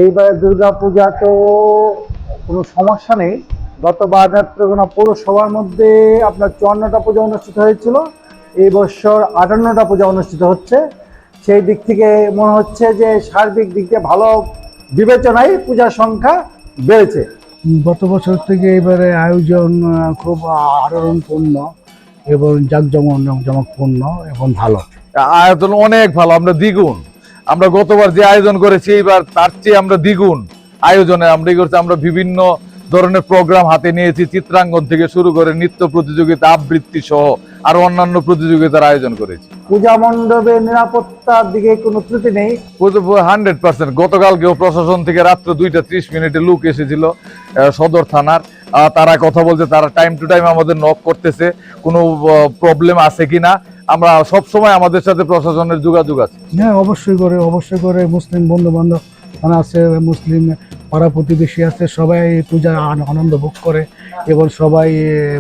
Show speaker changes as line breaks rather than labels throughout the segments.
এইবারে দুর্গা পূজা তো কোনো সমস্যা নেই। গতবার নেত্রকোনা পৌরসভার মধ্যে আপনার 54টা পূজা অনুষ্ঠিত হয়েছিল, এই বছর 58টা পূজা অনুষ্ঠিত হচ্ছে। সেই দিক থেকে মনে হচ্ছে যে সার্বিক দিক দিয়ে ভালো বিবেচনায় পূজার সংখ্যা বেড়েছে।
গত বছর থেকে এবারে আয়োজন খুব আড়ম্বরপূর্ণ এবং জাঁকজমকপূর্ণ এবং ভালো।
আয়োজন অনেক ভালো, আমরা দ্বিগুণ। আমরা গতবার যে আয়োজন করেছি এইবার তার চেয়ে আমরা দ্বিগুণ আয়োজনে আমরা করছি। আমরা বিভিন্ন ধরনের প্রোগ্রাম হাতে নিয়েছি, চিত্রাঙ্কন থেকে শুরু করে নৃত্য প্রতিযোগিতা, আবৃত্তি সহ আরো অন্যান্য প্রতিযোগিতার আয়োজন করেছি।
পূজা মণ্ডপের নিরাপত্তার দিকে কোনো ত্রুটি নেই।
100%। গতকালকেও প্রশাসন থেকে রাত্র 2:30 লোক এসেছিল সদর থানার। তারা কথা বলছে, তারা টাইম টু টাইম আমাদের নক করতেছে কোনো প্রবলেম আছে কিনা। আমরা সব সময় আমাদের সাথে প্রশাসনের যোগাযোগ আছে।
হ্যাঁ, অবশ্যই করে মুসলিম বন্ধু বান্ধব আছে, মুসলিম পাড়া প্রতিবেশী আছে, সবাই পূজা আনন্দ ভোগ করে এবং সবাই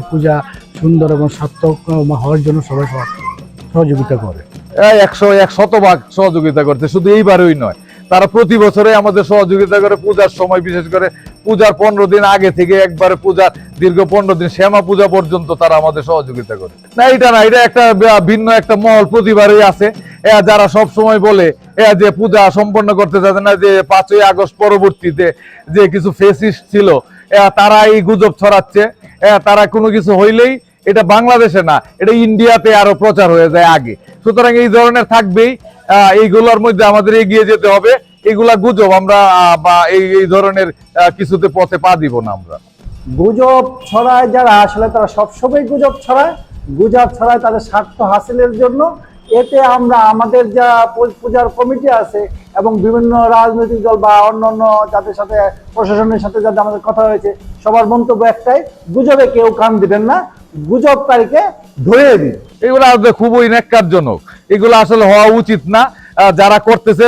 পূজা সুন্দর এবং সার্থক হওয়ার জন্য সবাই সহযোগিতা করে।
100% সহযোগিতা করতে, শুধু এইবারই নয়, তারা প্রতি বছরে আমাদের সহযোগিতা করে। পূজার সময় বিশেষ করে পূজার 15 দিন আগে থেকে একবারে পূজার দীর্ঘ 15 দিন শ্যামা পূজা পর্যন্ত তারা আমাদের সহযোগিতা করে। না, এটা একটা ভিন্ন একটা মহল প্রতিবারই আছে। যারা সব সময় বলে যে পূজা সম্পন্ন করতে চাচ্ছে না, যে 5ই আগস্ট পরবর্তীতে যে কিছু ফেসিস্ট ছিল তারা এই গুজব ছড়াচ্ছে। তারা কোনো কিছু হইলেই এটা বাংলাদেশে না, এটা ইন্ডিয়াতে আরো প্রচার হয়ে যায় আগে। সুতরাং এই ধরনের থাকবেই, এইগুলোর মধ্যে আমাদের এগিয়ে যেতে হবে। এগুলা গুজব আমরা বা এই ধরনের কিছুতে পথে পা দিব না। আমরা
গুজব ছড়ায় যারা, আসলে তারা সবসময় গুজব ছড়ায়। গুজব ছড়ায় তাদের স্বার্থ হাসিলের জন্য। এতে আমরা আমাদের যা পূজার কমিটি আছে এবং বিভিন্ন রাজনৈতিক দল বা অন্যান্য যাদের সাথে প্রশাসনের সাথে যাদের আমাদের কথা হয়েছে, সবার মন্তব্য একটাই, গুজবে কেউ কান দিবেন না, গুজবকারীকে ধরে দিন।
এগুলো খুবই ন্যাক্কারজনক, এগুলো আসলে হওয়া উচিত না। যারা করতেছে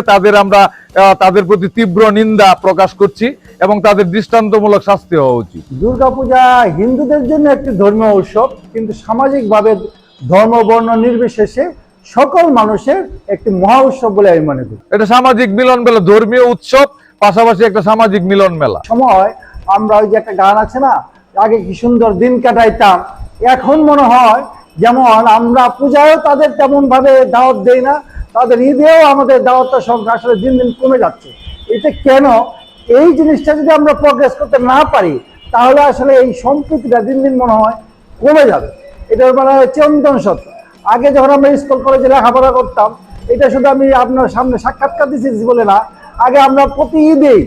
তাদের প্রতি তীব্র নিন্দা প্রকাশ করছি এবং তাদের দৃষ্টান্তমূলক শাস্তি হওয়া উচিত।
দুর্গাপূজা হিন্দুদের জন্য একটি ধর্মীয় উৎসব, কিন্তু সামাজিকভাবে ধর্ম বর্ণ নির্বিশেষে সকল মানুষের একটি মহা উৎসব বলে আমি মনে করি।
এটা সামাজিক মিলন মেলা, ধর্মীয় উৎসব পাশাপাশি একটা সামাজিক মিলন মেলা।
সময় আমরা ওই যে একটা গান আছে না, আগে কি সুন্দর দিন কাটাইতাম, এখন মনে হয় যেমন আমরা পূজায়ও তাদের তেমন ভাবে দাওয়াত দেই না, তাদের ঈদেও আমাদের দাওয়াতটা সংখ্যা আসলে দিন দিন কমে যাচ্ছে। এটা কেন? এই জিনিসটা যদি আমরা প্রোগ্রেস করতে না পারি, তাহলে আসলে এই সম্প্রীতিটা দিন দিন মনে হয় কমে যাবে। এটার মানে চিরন্তন সত্য। আগে যখন আমরা স্কুল কলেজে লেখাপড়া করতাম, এটা শুধু আমি আপনার সামনে সাক্ষাৎকার দিচ্ছি বলে না, আগে আমরা প্রতি ঈদেই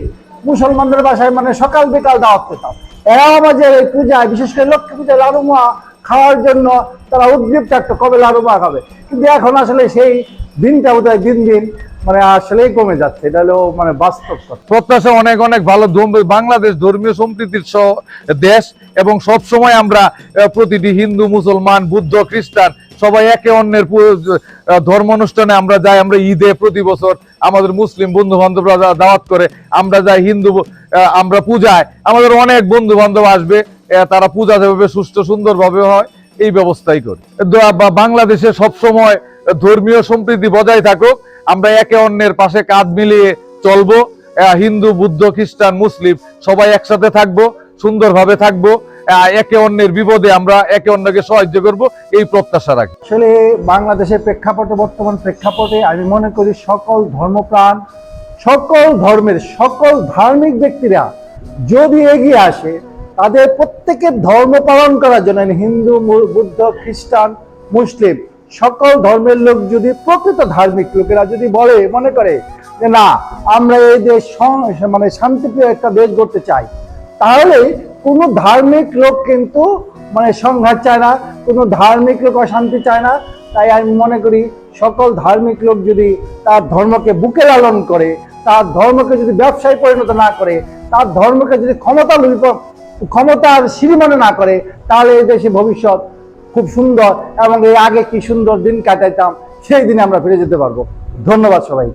মুসলমানদের বাসায় মানে সকাল বিকাল দাওয়াত পেতাম। এরাও আমাদের এই পূজায়, বিশেষ করে লক্ষ্মী পূজায় লাড়ুমা খাওয়ার জন্য তারা উদ্দীপ থাকতো, কবে লাড়ুমা খাবে। কিন্তু এখন আসলে সেই দিনটা বোধহয় দিন দিন মানে আসলেই কমে যাচ্ছে। এটা হলো মানে বাস্তব কথা।
প্রত্যাশা অনেক অনেক ভালো। বাংলাদেশ ধর্মীয় সম্প্রীতির দেশ এবং সব সময় আমরা প্রতিটি হিন্দু, মুসলমান, বুদ্ধ, খ্রিস্টান সবাই একে অন্যের ধর্ম অনুষ্ঠানে আমরা যাই। আমরা ঈদে প্রতি বছর আমাদের মুসলিম বন্ধু বান্ধবরা দাওয়াত করে, আমরা যাই। হিন্দু আমরা পূজায় আমাদের অনেক বন্ধু বান্ধব আসবে, তারা পূজা যেভাবে সুষ্ঠু সুন্দর ভাবে হয় এই ব্যবস্থাই করি। বাংলাদেশে সবসময় ধর্মীয় সম্প্রীতি বজায় থাকুক, আমরা একে অন্যের পাশে কাঁধ মিলিয়ে চলবো। হিন্দু, বুদ্ধ, খ্রিস্টান, মুসলিম সবাই একসাথে থাকবো, সুন্দরভাবে থাকবো। একে অন্যের বিপদে আমরা একে অন্যকে সাহায্য করব, এই প্রত্যাশা রাখি।
আসলে বাংলাদেশের প্রেক্ষাপটে, বর্তমান প্রেক্ষাপটে আমি মনে করি সকল ধর্মপ্রাণ, সকল ধর্মের সকল ধার্মিক ব্যক্তিরা যদি এগিয়ে আসে, তাদের প্রত্যেকের ধর্ম পালন করার জন্য, হিন্দু, বুদ্ধ, খ্রিস্টান, মুসলিম সকল ধর্মের লোক যদি, প্রকৃত ধার্মিক লোকেরা যদি মনে করে যে না, আমরা এই দেশ মানে শান্তিপ্রিয় একটা দেশ গড়তে চাই, তাহলে কোনো ধার্মিক লোক কিন্তু মানে সংঘাত চায় না, কোনো ধার্মিক লোক অশান্তি চায় না। তাই আমি মনে করি সকল ধার্মিক লোক যদি তার ধর্মকে বুকে লালন করে, তার ধর্মকে যদি ব্যবসায় পরিণত না করে, তার ধর্মকে যদি ক্ষমতার সিঁড়ি মনে না করে, তাহলে এই দেশে ভবিষ্যৎ খুব সুন্দর এবং এই আগে কি সুন্দর দিন কাটাইতাম সেই দিনে আমরা ফিরে যেতে পারবো। ধন্যবাদ সবাই।